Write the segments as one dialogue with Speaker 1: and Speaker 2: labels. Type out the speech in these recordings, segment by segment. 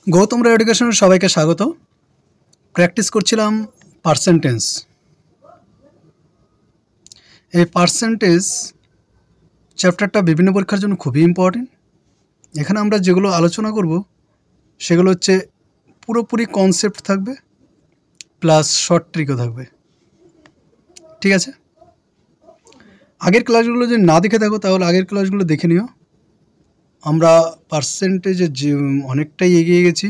Speaker 1: গৌতম রায় এডুকেশনের সবাইকে স্বাগত। প্র্যাকটিস করছিলাম পার্সেন্টেজ। এই পার্সেন্টেজ চ্যাপ্টারটা বিভিন্ন পরীক্ষার জন্য খুবই ইম্পর্টেন্ট। এখানে আমরা যেগুলো আলোচনা করব সেগুলো হচ্ছে পুরোপুরি কনসেপ্ট থাকবে, প্লাস শর্ট ট্রিকও থাকবে। ঠিক আছে, আগের ক্লাসগুলো যদি না দেখে থাকো তাহলে আগের ক্লাসগুলো দেখে নিও। আমরা পার্সেন্টেজে যে অনেকটাই এগিয়ে গেছি।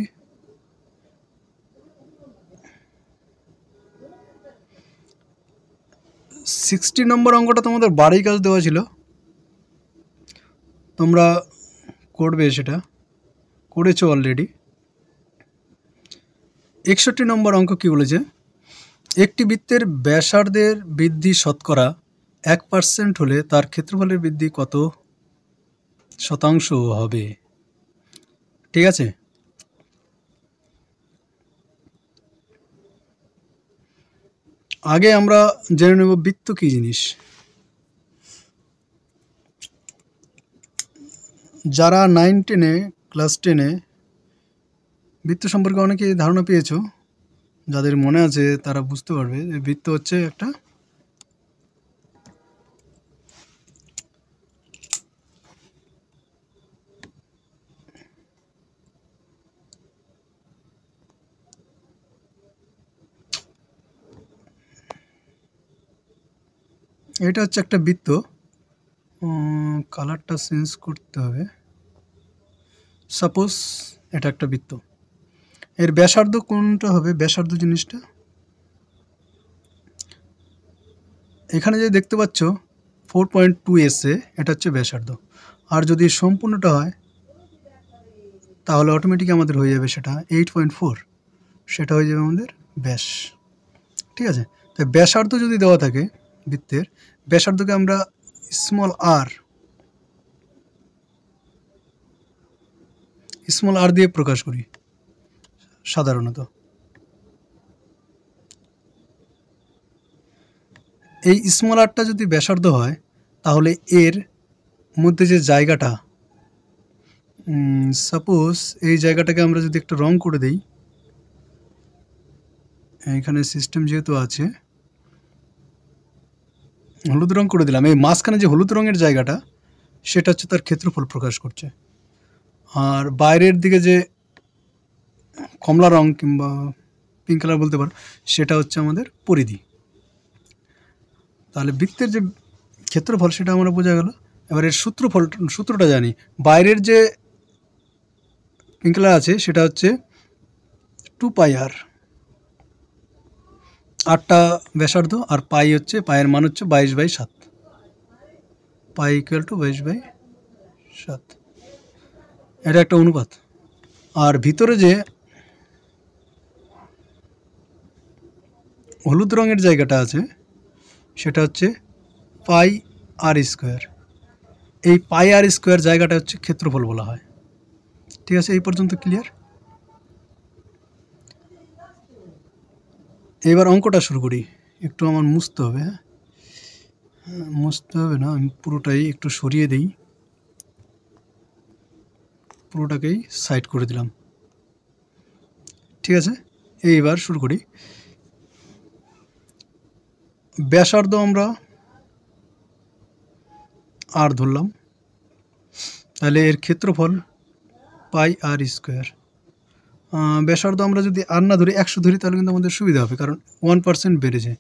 Speaker 1: সিক্সটি নম্বর অঙ্কটা তোমাদের বাড়ি কাজ দেওয়া ছিল, তোমরা করবে, সেটা করেছো অলরেডি। 61 নম্বর অঙ্ক কি বলেছে, একটি বৃত্তের ব্যাসার্ধের বৃদ্ধি শতকরা 1% হলে তার ক্ষেত্রফলের বৃদ্ধি কত শতাংশ হবে। ঠিক আছে, আগে আমরা জেনে নেব বৃত্ত কি জিনিস। যারা 9-10-এ ক্লাস 10-এ বৃত্ত সম্পর্কে অনেকেই ধারণা পেয়েছো, যাদের মনে আছে তারা বুঝতে পারবে বৃত্ত হচ্ছে একটা এটা হচ্ছে একটা বৃত্ত। কালারটা চেঞ্জ করতে হবে। সাপোজ এটা একটা বৃত্ত, এর ব্যাসার্ধ কোনটা হবে, ব্যাসার্ধ জিনিসটা এখানে যে দেখতে পাচ্ছ 4.2 এসে, এটা হচ্ছে ব্যাসার্ধ। আর যদি সম্পূর্ণটা হয় তাহলে অটোমেটিক আমাদের হয়ে যাবে সেটা 8.4, সেটা হয়ে যাবে আমাদের ব্যাস। ঠিক আছে, তাই ব্যাসার্ধ যদি দেওয়া থাকে বৃত্তের, ব্যাসার্ধকে আমরা স্মল আর দিয়ে প্রকাশ করি সাধারণত। এই স্মল আরটা যদি ব্যাসার্ধ হয় তাহলে এর মধ্যে যে জায়গাটা, সাপোজ এই জায়গাটাকে আমরা যদি একটা রং করে দেই, এখানে সিস্টেম যেহেতু আছে হলুদ রং করে দিলাম, এই মাঝখানে যে হলুদ রঙের জায়গাটা সেটা হচ্ছে তার ক্ষেত্রফল প্রকাশ করছে। আর বাইরের দিকে যে কমলা রং কিংবা পিঙ্ক কালার বলতে পারো, সেটা হচ্ছে আমাদের পরিধি। তাহলে বৃত্তের যে ক্ষেত্রফল সেটা আমরা বোঝা গেল। এবার এর সূত্রটা জানি, বাইরের যে পিঙ্ক কালার আছে সেটা হচ্ছে 2πr, আটটা ব্যাসার্ধ, আর পাই হচ্ছে, পায়ের মান হচ্ছে 22/7, পাই ইকুয়াল টু 22/7, এটা একটা অনুপাত। আর ভিতরে যে হলুদ রঙের জায়গাটা আছে সেটা হচ্ছে πr²। এই πr² জায়গাটা হচ্ছে ক্ষেত্রফল বলা হয়। ঠিক আছে, এই পর্যন্ত ক্লিয়ার। এবার অঙ্কটা শুরু করি। একটু আমার মুছতে হবে, মুছতে হবে না, আমি পুরোটাই একটু সরিয়ে দিই, পুরোটাকেই সাইড করে দিলাম। ঠিক আছে, এইবার শুরু করি। ব্যাসার্ধ আমরা আর ধরলাম, তাহলে এর ক্ষেত্রফল πr²। ব্যাসার্ধ আমরা যদি আর না ধরি 100 ধরি তাহলে কিন্তু আমাদের সুবিধা হবে, কারণ 1% বেড়েছে,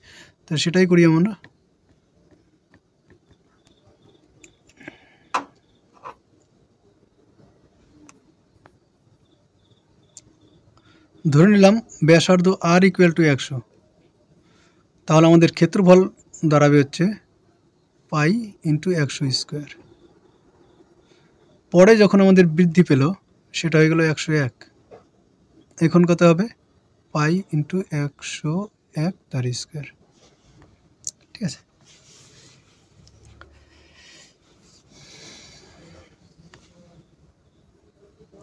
Speaker 1: তাই সেটাই করি আমরা। ধরে নিলাম ব্যাসার্ধ r = 100, তাহলে আমাদের ক্ষেত্রফল দাঁড়াবে হচ্ছে π×100²। পরে যখন আমাদের বৃদ্ধি পেল সেটা হয়ে গেল 101, এখন কত হবে π×101 তার স্কোয়ার। ঠিক আছে,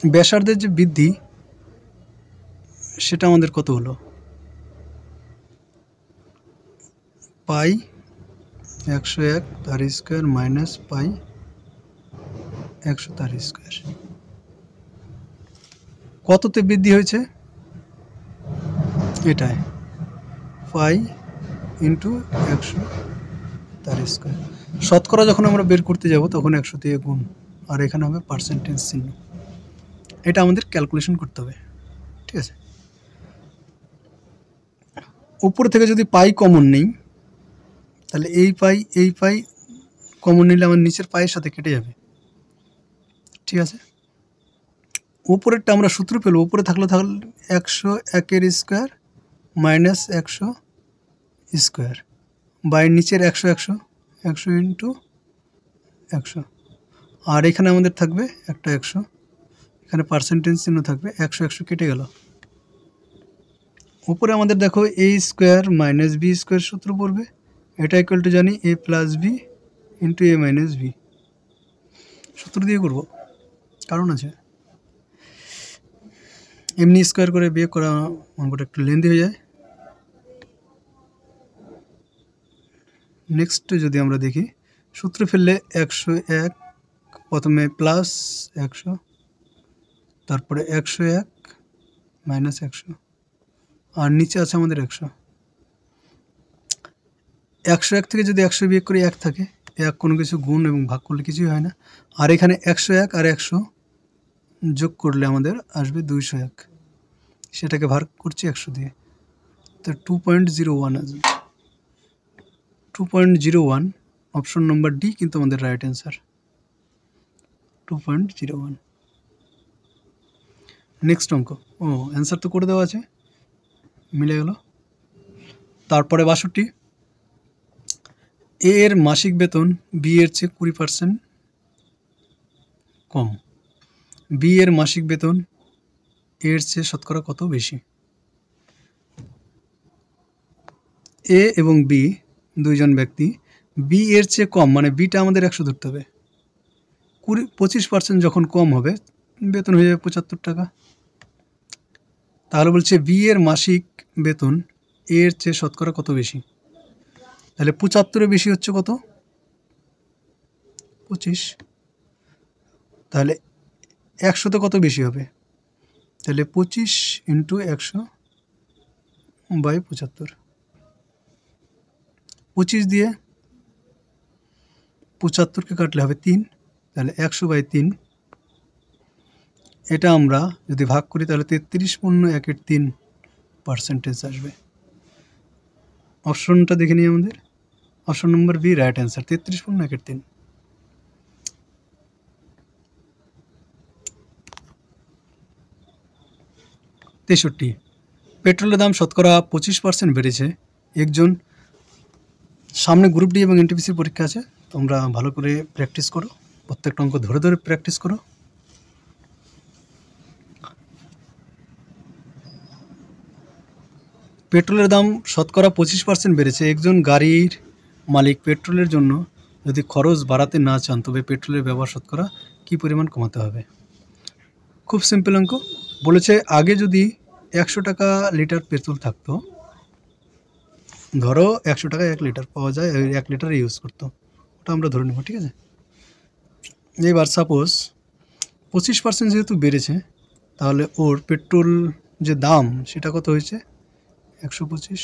Speaker 1: ব্যাসার্ধের যে বৃদ্ধি সেটা আমাদের কত হলো, π101 তার স্কোয়ার মাইনাস π100 তার স্কোয়ার। কততে বৃদ্ধি হয়েছে? এটাই পাই ইন্টু 100 তার স্কোয়ার। শতকরা যখন আমরা বের করতে যাব তখন 100 দিয়ে গুণ, আর এখানে হবে পার্সেন্টেজ চিহ্ন। এটা আমাদের ক্যালকুলেশন করতে হবে, ঠিক আছে। উপর থেকে যদি পাই কমন নেই, তাহলে এই পাই কমন নিলে আমার নিচের পায়ের সাথে কেটে যাবে, ঠিক আছে। উপরেরটা আমরা সূত্র পেলো, উপরে থাকলে 101 স্কোয়ার মাইনাস 100 স্কোয়ার বাই নিচের 100 ইন্টু 100, আর এখানে আমাদের থাকবে একটা 100, এখানে পার্সেন্টেজ চিহ্ন থাকবে, 100 কেটে গেল। উপরে আমাদের দেখো এ স্কোয়ার মাইনাস বি স্কোয়ার সূত্র পড়বে, এটা ইকুয়াল টু জানি এ প্লাস বি ইন্টু এ মাইনাস বি, সূত্র দিয়ে করব, কারণ আছে। এমনি স্কোয়ার করে বিয়োগ করা অঙ্কটা একটু লেন্দি হয়ে যায়। নেক্সট যদি আমরা দেখি, সূত্র ফেললে 101 প্রথমে প্লাস 100, তারপরে 101 মাইনাস 100, আর নিচে আছে আমাদের 101 থেকে যদি 100 বিয়োগ করে 1 থাকে, 1 কোনো কিছু গুণ এবং ভাগ করলে কিছুই হয় না, আর এখানে 101 আর 100 যোগ করলে আমাদের আসবে 201, সেটাকে ভাগ করছি 100 দিয়ে, তো 2.01 আসবে। 2.01 অপশন নম্বর ডি কিন্তু আমাদের রাইট অ্যান্সার, 2.01। নেক্সট অঙ্ক, অ্যান্সার তো করে দেওয়া আছে, মিলে গেল। তারপরে 62, এ এর মাসিক বেতন বি এর চেয়ে 20% কম, বি এর মাসিক বেতন এর চেয়ে শতকরা কত বেশি? এ এবং বি দুইজন ব্যক্তি, বি এর চেয়ে কম মানে বিটা আমাদের 100 ধরতে হবে, 25% যখন কম হবে বেতন হয়ে যাবে 75 টাকা। তাহলে বলছে বি এর মাসিক বেতন এর চেয়ে শতকরা কত বেশি? তাহলে 75 বেশি হচ্ছে কত? 25, তাহলে 100 কত বেশি হবে? তাহলে 25 ইন্টু 100 বাই 75, 25 দিয়ে 75কে কাটলে হবে 3, তাহলে 100/3, এটা আমরা যদি ভাগ করি তাহলে 33.1 আসবে। অপশনটা দেখে নিই আমাদের, option number B right answer, 33.1। 63, পেট্রোলের দাম শতকরা 25% বেড়েছে। একজন, সামনে গ্রুপ ডি এবং এনটিপিসির পরীক্ষা আছে, তোমরা ভালো করে প্র্যাকটিস করো, প্রত্যেকটা অঙ্ক ধরে ধরে প্র্যাকটিস করো। পেট্রোলের দাম শতকরা 25% বেড়েছে। একজন গাড়ির মালিক পেট্রোলের জন্য যদি খরচ বাড়াতে না চান তবে পেট্রোলের ব্যবহার শতকরা কী পরিমাণ কমাতে হবে? খুব সিম্পল অঙ্ক, বলেছে আগে যদি 100 টাকা লিটার পেট্রোল থাকতো, ধরো 100 টাকায় 1 লিটার পাওয়া যায়, 1 লিটার ইউজ করতো, ওটা আমরা ধরে নেব, ঠিক আছে। এবার সাপোজ 25% যেহেতু বেড়েছে, তাহলে ওর পেট্রোল যে দাম সেটা কত হয়েছে? 125।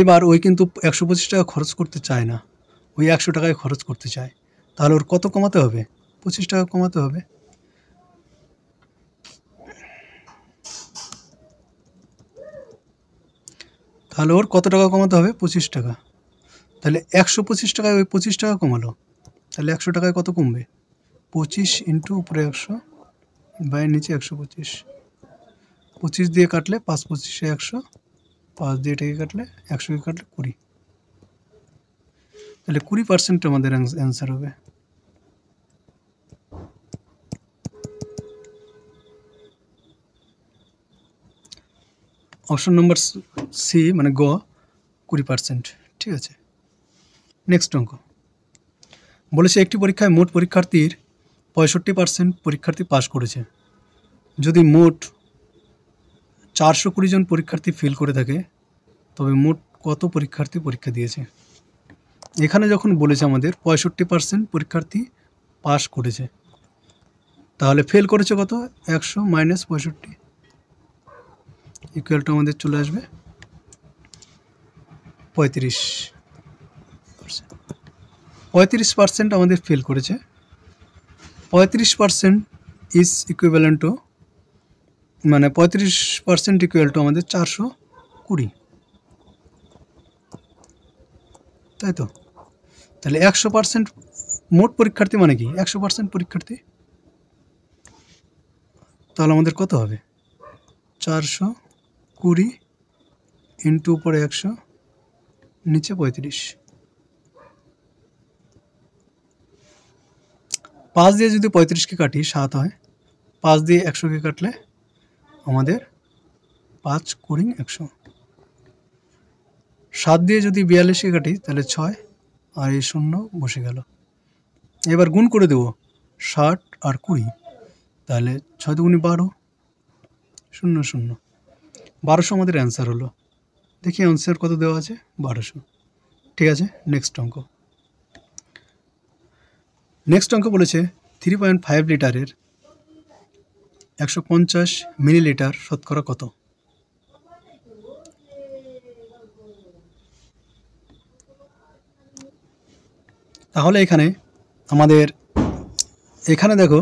Speaker 1: এবার ওই কিন্তু 125 টাকা খরচ করতে চায় না, ওই 100 টাকায় খরচ করতে চায়, তাহলে ওর কত কমাতে হবে? 25 টাকা কমাতে হবে। তাহলে ওর কত টাকা কমাতে হবে? 25 টাকা। তাহলে 125 টাকায় ওই 25 টাকা কমালো, তাহলে 100 টাকায় কত কমবে? 25 ইন্টু উপরে 100 বাই নিচে 125, 25 দিয়ে কাটলে 5 25 100, 5 দিয়ে এটাকে কাটলে 100কে কাটলে 20, তাহলে 20% আমাদের অ্যান্সার হবে। অপশন নম্বর সি মানে গ, 20%, ঠিক আছে। নেক্সট অঙ্ক, বলেছে একটি পরীক্ষায় মোট পরীক্ষার্থীর 65% পরীক্ষার্থী পাস করেছে। যদি মোট 420 জন পরীক্ষার্থী ফেল করে থাকে তবে মোট কত পরীক্ষার্থী পরীক্ষা দিয়েছে? এখানে যখন বলেছে আমাদের 65% পরীক্ষার্থী পাস করেছে, তাহলে ফেল করেছে কত, 100 মাইনাস 65 ইকুয়াল টু আমাদের চলে আসবে 35% আমাদের ফেল করেছে। 35% ইজ ইকুইভ্যালেন্ট টু, মানে 35% ইকুয়াল টু আমাদের 420, তাই তো। তাহলে 100% মোট পরীক্ষার্থী মানে কি, 100% পরীক্ষার্থী, তাহলে আমাদের কত হবে, 420 ইন্টু উপরে 100 নিচে 35। 5 দিয়ে যদি 35কে কাটি 7 হয়, 5 দিয়ে 100কে কাটলে আমাদের 5 কুড়ি 100। 7 দিয়ে যদি 42কে কাটি তাহলে 6, আর এই 0 বসে গেল। এবার গুণ করে দেব 60 আর 20, তাহলে 6 দুগুণে 12, 0 0, 1200 আমাদের অ্যান্সার হলো। দেখি অ্যান্সার কত দেওয়া আছে, 1200। ঠিক আছে, নেক্সট অঙ্ক বলেছে 3.5 লিটারের 150 মিলিলিটার শতকরা কত। তাহলে এখানে দেখো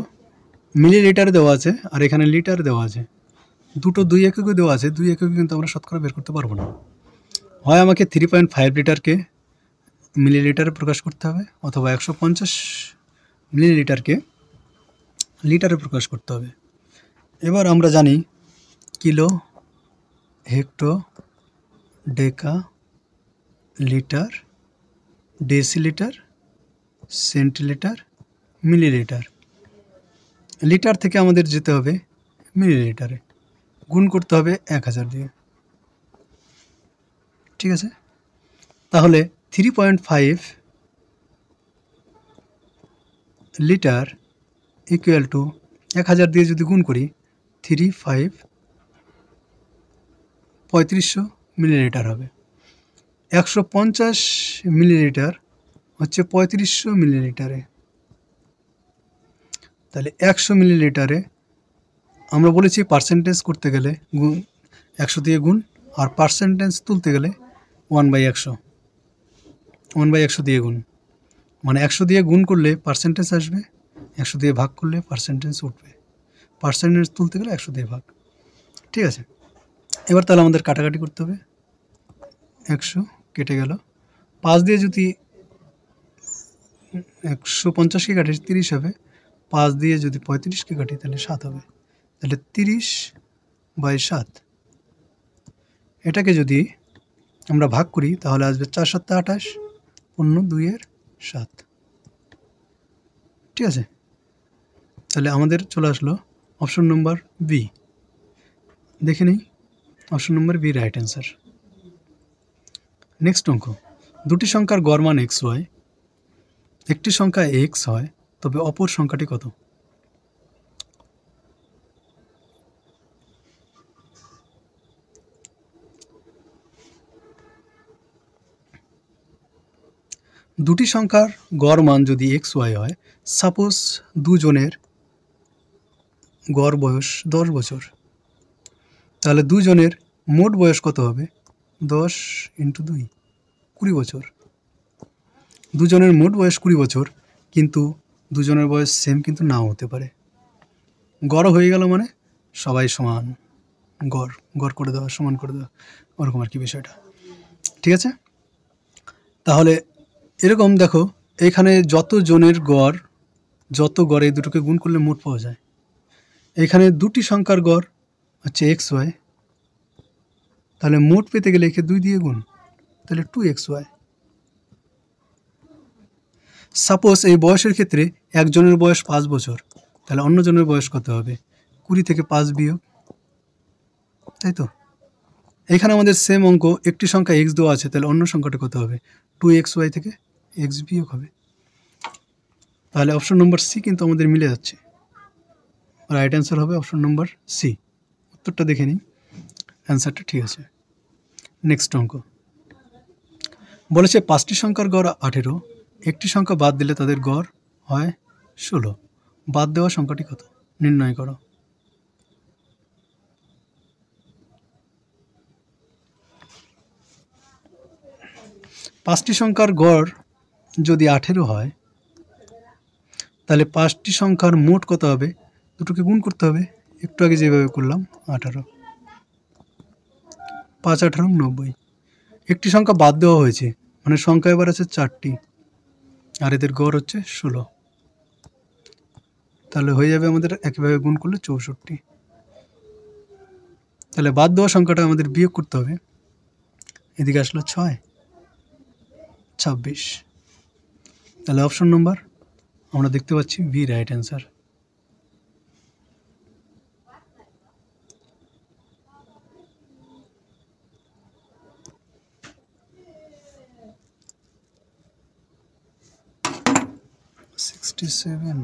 Speaker 1: মিলিলিটার দেওয়া আছে আর এখানে লিটার দেওয়া আছে, দুটো 2 এককে দেওয়া আছে, 2 এককে কিন্তু আমরা শতকরা বের করতে পারবো না। হয় আমাকে 3.5 লিটারকে মিলিলিটারে প্রকাশ করতে হবে, অথবা 150 মিলিলিটারকে লিটারে প্রকাশ করতে হবে। এবার আমরা জানি kilo, hecto, deca, litre, decilitre, centilitre, millilitre. Litre থেকে আমাদের যেতে হবে মিলিলিটারে, গুণ করতে হবে 1000 দিয়ে। ঠিক আছে, তাহলে 3.5 লিটার ইকুয়াল টু 1000 দিয়ে যদি গুণ করি 3500 মিলিলিটার হবে। 150 মিলিলিটার হচ্ছে 3500 মিলিলিটারে। তাহলে 100 মিলিলিটারে আমরা বলেছি পার্সেন্টেজ করতে গেলে 100 দিয়ে গুণ, আর পার্সেন্টেজ তুলতে গেলে 1/100, 1/100 দিয়ে গুণ, মানে 100 দিয়ে গুণ করলে পার্সেন্টেজ আসবে, 100 দিয়ে ভাগ করলে পার্সেন্টেজ উঠবে, পার্সেন্টেজ তুলতে গেলে 100 দিয়ে ভাগ। ঠিক আছে, এবার তাহলে আমাদের কাটাকাটি করতে হবে, 100 কেটে গেল, 5 দিয়ে যদি 150কে কাটি 30 হবে, 5 দিয়ে যদি 35কে কাটি তাহলে 7 হবে, তাহলে 30/7। এটাকে যদি আমরা ভাগ করি তাহলে আসবে 4 7 28, 2/7। ঠিক আছে, তাহলে আমাদের চলে আসলো অপশন নম্বর বি। দেখে নিই, option number B right answer. Next অঙ্ক, দুটি সংখ্যার গড় মান XY, একটি সংখ্যা X হয় তবে অপর সংখ্যাটি কত। দুটি সংখ্যার গড় মান যদি XY হয়, সাপোজ দুজনের গড় বয়স 10 বছর, তাহলে দুজনের মোট বয়স কত হবে, 10 × 2 20 বছর। দুজনের মোট বয়স 20 বছর, কিন্তু দুজনের বয়স সেম কিন্তু নাও হতে পারে। গড় হয়ে গেল মানে সবাই সমান, গড় করে দেওয়া, সমান করে দেওয়া, ওরকম আর কি বিষয়টা। ঠিক আছে, তাহলে এরকম দেখো এখানে যত জনের গড়, যত গড় এই দুটোকে গুণ করলে মোট পাওয়া যায়। এখানে দুটি সংখ্যার গড় হচ্ছে XY, তাহলে মোট পেতে গেলে একে 2 দিয়ে গুণ, তাহলে 2XY। সাপোজ এই বয়সের ক্ষেত্রে একজনের বয়স 5 বছর, তাহলে অন্যজনের বয়স কত হবে, 20 থেকে 5 বিয়োগ, তাই তো। এখানে আমাদের সেম অঙ্ক, একটি সংখ্যা X দেওয়া আছে, তাহলে অন্য সংখ্যাটা কত হবে, 2XY থেকে X বিয়োগ হবে। তাহলে অপশন নম্বর সি কিন্তু আমাদের মিলে যাচ্ছে, রাইট অ্যান্সার হবে অপশন নম্বর সি। উত্তরটা দেখে নিই, অ্যান্সারটা ঠিক আছে। নেক্সট অঙ্ক বলেছে 5টি সংখ্যার গড় 18, একটি সংখ্যা বাদ দিলে তাদের গড় হয় 16, বাদ দেওয়া সংখ্যাটি কত। নির্ণয় করো। পাঁচটি সংখ্যার গড় যদি 18 হয় তাহলে পাঁচটি সংখ্যার মোট কত হবে? দুটোকে গুণ করতে হবে, একটু আগে যেভাবে করলাম 18। 5 18 90। একটি সংখ্যা বাদ দেওয়া হয়েছে, মানে সংখ্যা এবার আছে 4টি, আর এদের গড় হচ্ছে 16। তাহলে হয়ে যাবে আমাদের একইভাবে গুণ করলে 64। তাহলে বাদ দেওয়া সংখ্যাটা আমাদের বিয়োগ করতে হবে। এদিকে আসলো 6 26। তাহলে অপশন নম্বর আমরা দেখতে পাচ্ছি B right answer. $67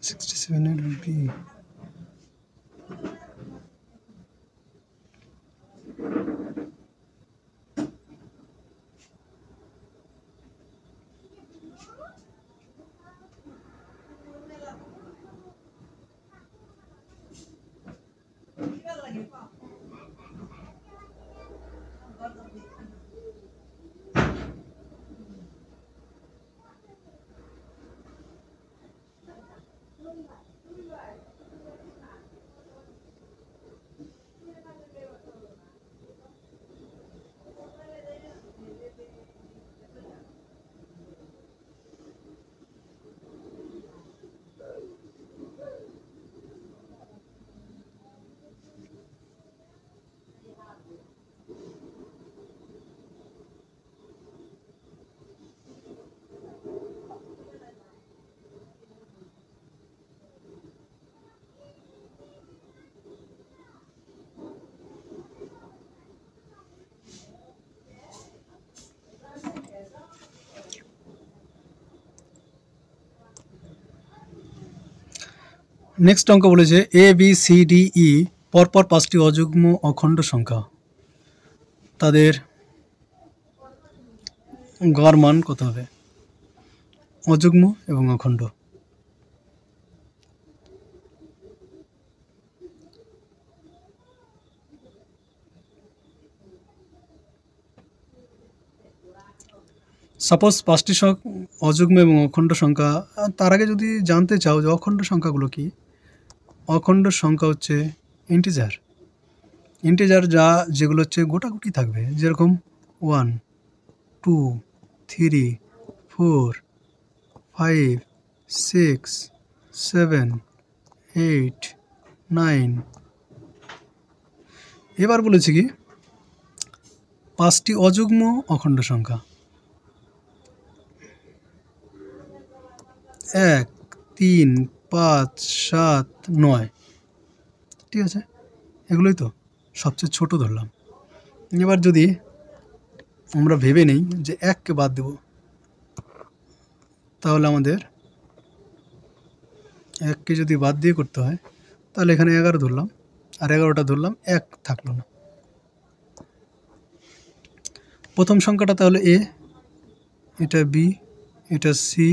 Speaker 1: 67 will be next অঙ্ক বলেছে A B C D E পরপর 5টি অযুগ্ম অখণ্ড সংখ্যা, তাদের গড় মান কত হবে? অযুগ্ম এবং অখণ্ড। সাপোজ 5টি অযুগ্ম এবং অখণ্ড সংখ্যা। তার আগে যদি জানতে চাও যে অখণ্ড সংখ্যাগুলো কি, অখণ্ড সংখ্যা হচ্ছে ইন্টিজার। ইন্টিজার যেগুলো হচ্ছে গোটাগুটি থাকবে, যেরকম 1 2 3 4 5 6 7 8 9। এবার বলেছি কি 5টি অযুগ্ম অখণ্ড সংখ্যা, 1 3 5 7 9। ঠিক আছে, এগুলোই তো সবচেয়ে ছোট ধরলাম। এবার যদি আমরা ভেবে নেই যে 1কে বাদ দেব, তাহলে আমাদের 1কে যদি বাদ দিয়ে করতে হয়, তাহলে এখানে 11 ধরলাম, আর 11টা ধরলাম, 1 থাকলো না। প্রথম সংখ্যাটা তাহলে এ, এটা বি, এটা সি,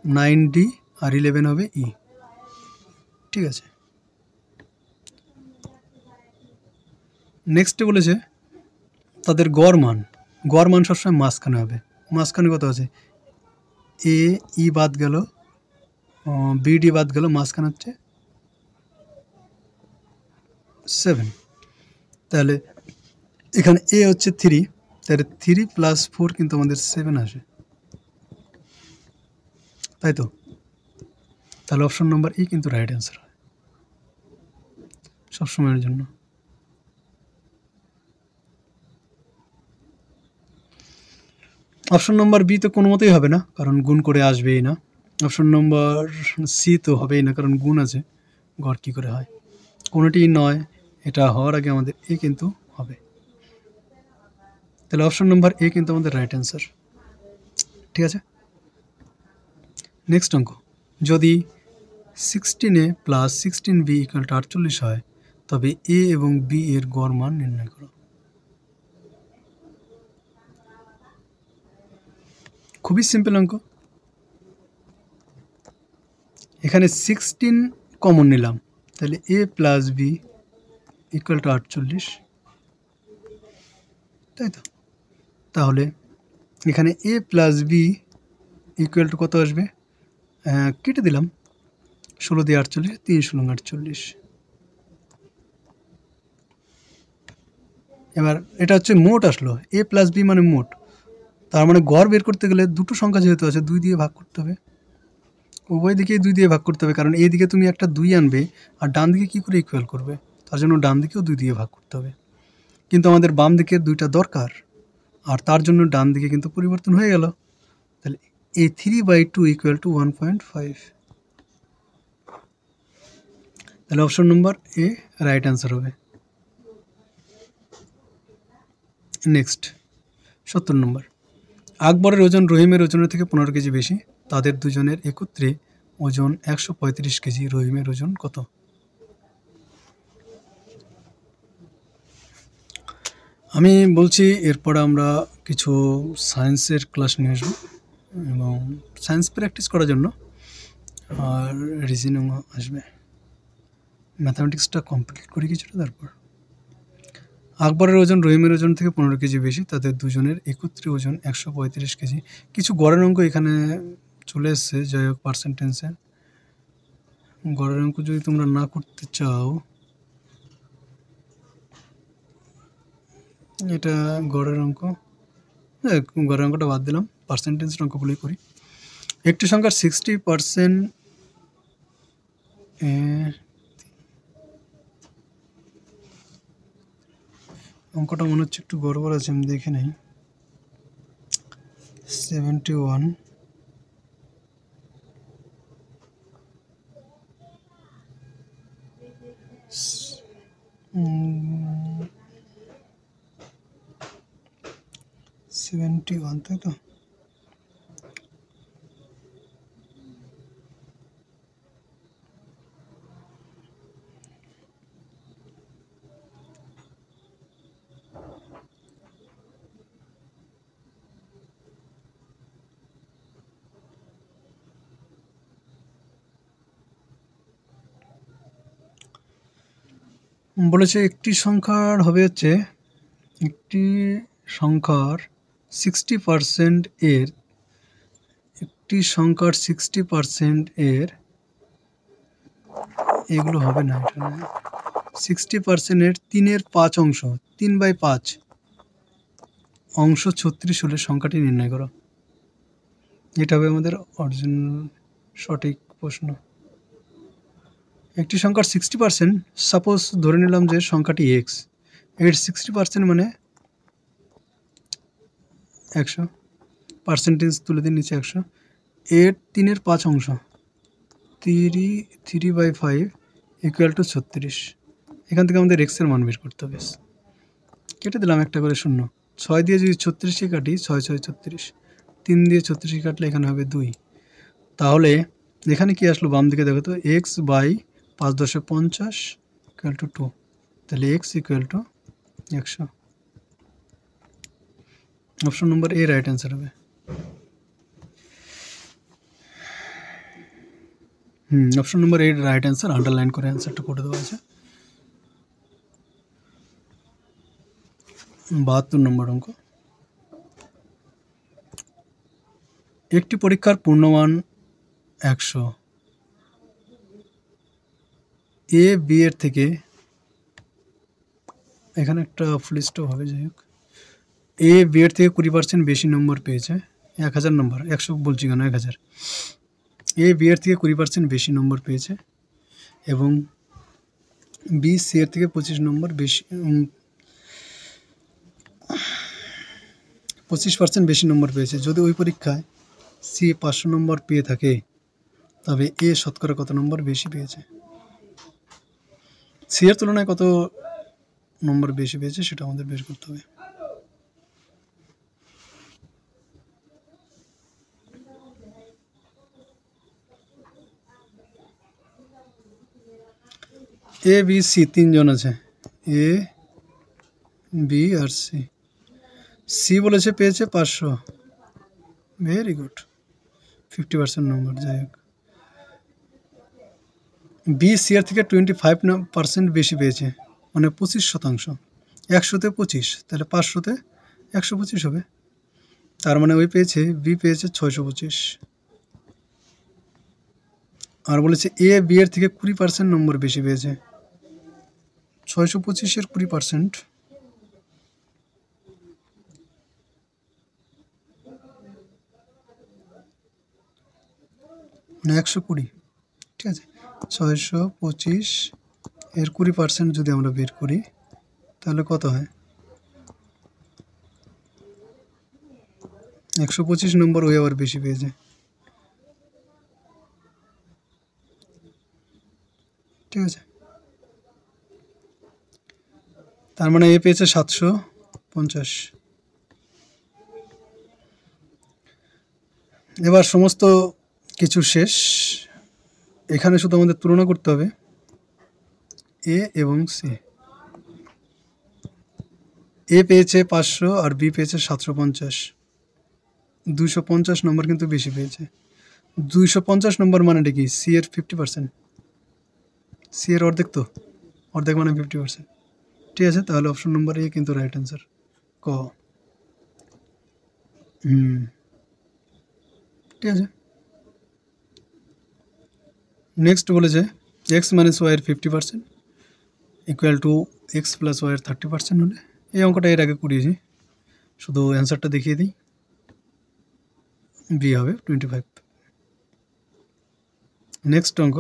Speaker 1: 9D আর 11 হবে ই। ঠিক আছে, নেক্সটে বলেছে তাদের গড় মান। গড় মান সবসময় মাঝখানে হবে। মাঝখানে কত আছে? এ ই বাদ গেল, বিডি বাদ গেল, মাঝখানে হচ্ছে 7। তাহলে এখানে এ হচ্ছে 3, তাহলে 3 + 4 কিন্তু আমাদের 7 আসে, তাই তো? তাহলে অপশন নম্বর ই কিন্তু রাইট অ্যান্সার হয় সবসময়ের জন্য। অপশন নম্বর বি তো কোনো মতেই হবে না, কারণ গুণ করে আসবেই না। অপশন নম্বর সি তো হবেই না, কারণ গুণ আছে, গড় কী করে হয়। কোনোটি নয়, এটা হওয়ার আগে আমাদের এ কিন্তু হবে। তাহলে অপশন নম্বর এ কিন্তু আমাদের রাইট অ্যান্সার। ঠিক আছে, নেক্সট অঙ্ক। যদি 16a plus 16b equal to 48 হয়, তবে এ এবং বি এর গড় মান নির্ণয় করো। খুবই সিম্পল অঙ্ক। এখানে 16 কমন নিলাম, তাহলে এ প্লাস বি ইকুয়াল টু 48, তাই তো। তাহলে এখানে এ প্লাস বি ইকুয়াল টু কত আসবে, কেটে দিলাম, 16 দিয়ে 48, 3 × 48। এবার এটা হচ্ছে মোট আসলো, এ প্লাস বি মানে মোট, তার মানে গড় বের করতে গেলে দুটো সংখ্যা যেহেতু আছে 2 দিয়ে ভাগ করতে হবে, উভয় দিকেই 2 দিয়ে ভাগ করতে হবে, কারণ এই দিকে তুমি একটা 2 আনবে আর ডান দিকে কী করে ইকুয়াল করবে, তার জন্য ডান দিকেও 2 দিয়ে ভাগ করতে হবে। কিন্তু আমাদের বাম দিকে 2টা দরকার, আর তার জন্য ডান দিকে কিন্তু পরিবর্তন হয়ে গেল। তাহলে এই 3/2 ইকুয়াল টু 1.5। তাহলে অপশন নম্বর এ রাইট অ্যান্সার হবে। নেক্সট 70 নম্বর। আকবরের ওজন রহিমের ওজনের থেকে 15 কেজি বেশি, তাদের দুজনের একত্রে ওজন 135 কেজি, রহিমের ওজন কত? আমি বলছি এরপর আমরা কিছু সায়েন্সের ক্লাস নিয়ে আসবো, এবং সায়েন্স প্র্যাকটিস করার জন্য, আর রিজনিং আসবে। ম্যাথামেটিক্সটা কমপ্লিট করি কিছুটা, তারপর। আকবরের ওজন রহিমের ওজন থেকে 15 কেজি বেশি, তাদের দুজনের একত্রে ওজন 135 কেজি। কিছু গড়ের অঙ্ক এখানে চলে এসছে, যাই হোক পার্সেন্টেন্সে গড়ের অঙ্ক যদি তোমরা না করতে চাও, এটা গড়ের অঙ্ক, গড়ের অঙ্কটা বাদ দিলাম, পার্সেন্টেন্সের অঙ্কগুলোই করি। একটি সংখ্যার 60% অঙ্কটা মনে হচ্ছে একটু গড়বড় আছে, আমি দেখে নেই। 71 71, তাই তো। বলেছে একটি সংখ্যার হবে হচ্ছে, একটি সংখ্যার 60% এর, একটি সংখ্যার 60% এর, এগুলো হবে না, এটা না। 60% এর 3/5 অংশ, 3/5 অংশ 36 হলে সংখ্যাটি নির্ণয় করো। এটা হবে আমাদের অরিজিনাল সঠিক প্রশ্ন। একটি সংখ্যার 60%, সাপোজ ধরে নিলাম যে সংখ্যাটি এক্স, এর 60% মানে 100, পার্সেন্টেজ তুলে দিন নিচে 100, এর 3/5 অংশ, 3/5 ইকুয়াল টু 36। এখান থেকে আমাদের এক্সের মান বের করতে হবে। কেটে দিলাম একটা করে শূন্য, 6 দিয়ে যদি 36কে কাটি, 6 6 36, 3 দিয়ে 36কে কাটলে এখানে হবে 2। তাহলে এখানে কি আসলো বাম দিকে, দেখো তো, এক্স বাই 5 × 10 = 50 ইকুয়াল টু 2, তাহলে x equal to 100। Option number A right answer হবে। অপশন নম্বর এ রাইট অ্যান্সার, আন্ডারলাইন করে অ্যান্সারটা করে দেওয়া আছে। 72 নম্বর অঙ্ক। একটি পরীক্ষার পূর্ণমান 100, এ বি এর থেকে, এখানে একটা ফুল স্টপ হবে, যাই হোক, এ বি এর থেকে 20% বেশি নম্বর পেয়েছে, 1000 নম্বর, 100 বলছি কেন, 1000। এ বি এর থেকে 20% বেশি নম্বর পেয়েছে, এবং বি সি এর থেকে 25 নম্বর বেশি, 25% বেশি নম্বর পেয়েছে। যদি ওই পরীক্ষায় সি 500 নম্বর পেয়ে থাকে, তবে এ শতকরা কত নম্বর বেশি পেয়েছে, সি এর তুলনায় কত নম্বর বেশি পেয়েছে সেটা আমাদের বের করতে হবে। এ বি সি তিনজন আছে, A B R C. C বলেছে পেয়েছে 500, ভেরি গুড, 50% নম্বর। যাই হোক, বি সি এর থেকে 25% বেশি পেয়েছে, মানে 25%। 100-তে 25, তাহলে 500-তে 125 হবে। তার মানে ওই পেয়েছে, বি পেয়েছে 625। আর বলেছে এ বি এর থেকে 20% নম্বর বেশি পেয়েছে। 625-এর 20% মানে 120, ঠিক আছে। 625 এর 20% যদি আমরা বের করি তাহলে কত হয়, 125 নম্বর ওই আবার বেশি পেয়েছে, ঠিক আছে। তার মানে এ পেয়েছে 750। এবার সমস্ত কিছু শেষ, এখানে শুধু আমাদের তুলনা করতে হবে এ এবং সি। এ পেয়েছে 500 আর বি পেয়েছে 750, 250 নম্বর কিন্তু বেশি পেয়েছে। 250 নম্বর মানেটা কি, সি এর 50%, সি এর অর্ধেক, তো অর্ধেক মানে 50%, ঠিক আছে। তাহলে অপশন নম্বর এ কিন্তু রাইট অ্যান্সার, ক। ঠিক আছে। নেক্সট বলেছে এক্স মাইনাস ওয়াইয়ের 50% ইকুয়াল টু এক্স প্লাস ওয়াইয়ের 30% হলে, এই অঙ্কটা এর আগে করিয়েছি, শুধু অ্যান্সারটা দেখিয়ে দিই। বি হবে 25। নেক্সট অঙ্ক,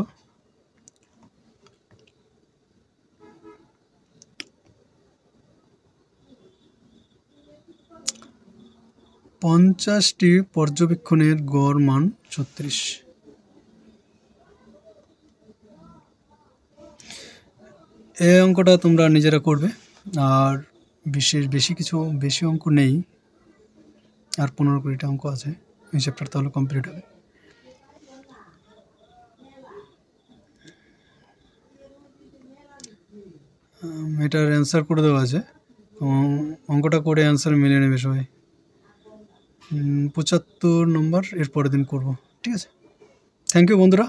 Speaker 1: পঞ্চাশটি পর্যবেক্ষণের গড় মান 36। এই অঙ্কটা তোমরা নিজেরা করবে, আর বেশি অঙ্ক নেই, আর 15-20টা অঙ্ক আছে, এই চ্যাপ্টার তাহলে কমপ্লিট হবে। এটার অ্যান্সার করে দেওয়া আছে, অঙ্কটা করে অ্যান্সার মিলে নেবে সবাই। 75 নম্বর এর পরের দিন করব, ঠিক আছে। থ্যাংক ইউ বন্ধুরা,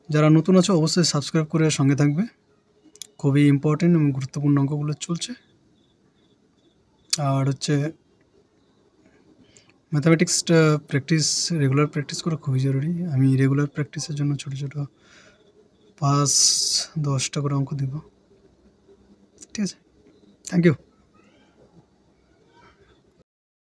Speaker 1: যারা নতুন আছো অবশ্যই সাবস্ক্রাইব করে সঙ্গে থাকবে, খুবই ইম্পর্টেন্ট এবং গুরুত্বপূর্ণ অঙ্কগুলো চলছে। আর হচ্ছে ম্যাথামেটিক্সটা রেগুলার প্র্যাকটিস করা খুবই জরুরি। আমি রেগুলার প্র্যাকটিসের জন্য ছোটো ছোটো 5-10টা করে অঙ্ক দেব, ঠিক আছে। Thank you.